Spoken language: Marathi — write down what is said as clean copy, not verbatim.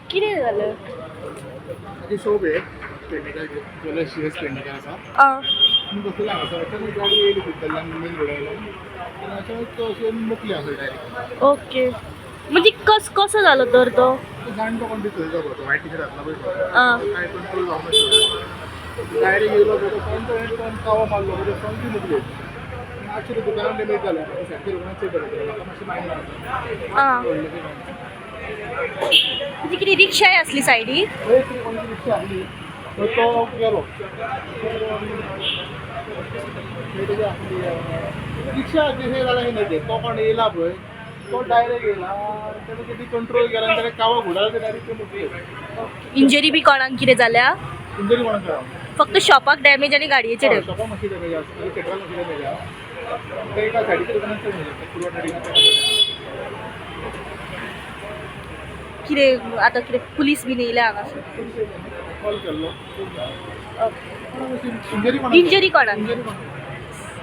किती झालं शोभ आहे पेडणेकर ज्वेलर्स पेडणेकराचा आ मी बसलेला आहे अचानक गाडी येईल कल्याण मेन रोडला आणि अचानक अशी मुकली असेल डायरेक्ट ओके म्हणजे कसं झालं तर तो जाणतो कोणती चोरी होतो वाईट टी शर्ट घातला आ काय कंट्रोल जाऊन डायरेक्ट गेलो होतो पण कावा मारलो म्हणजे फोन मुकली ॲक्च्युली दुकानात डॅमेज झालं साठी दुकानात चेक करायचं मातशी माहिती आ म्हणजे किती रिक्षा आहे असली सायडी कोणती रिक्षा आली तर तो गेलो रिक्षा हे झालं हे नाही तो पण येला पळय तो डायरेक्ट गेला त्याने किती कंट्रोल केला आणि त्याने कावा घोडाला ते डायरेक्ट मुकली इंजरी बी कोणाक कितें जाल्या इंजरी कोणाक करा फक्त शॉपाक डॅमेज आणि गाडयेचे डॅमेज शॉपा मातशी डॅमेज आसा पेट्रोल मातशी डॅमेज आसा ते एका सायडीच्या दुकानात पुरवठा कितें आतां कितें पुलीस बीन येयल्या हांगासर कॉल केल्लो ओके इंजरी इंजरी कोणाक इंजरी कोणाक